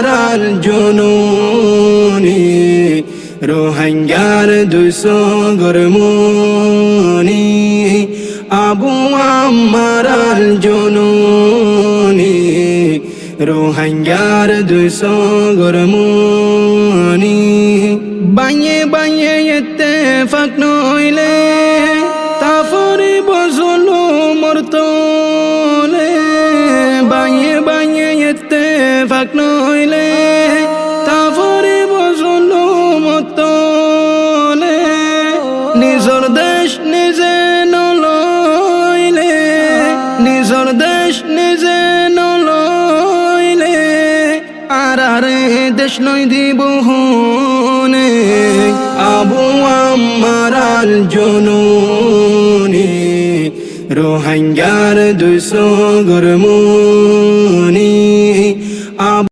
আমারাল জননী রোহিঙ্গার 200 গরমনি আবু আমারাল জননী রোহিঙ্গার 200 গরমনি বাইয়ে বাইয়ে ইত্তেফাক নইলে তাফরি বজলো মরতলে বাইয়ে বাইয়ে ইত্তেফাক নইলে তাফরি বজলো মরতলে নিজর দেশ নিজে নলইলে নিজর দেশ নিজে নলইলে আরে দেশ নই দিব হনে আবু আমারাল জননী রোহিঙ্গার 200 গরমনি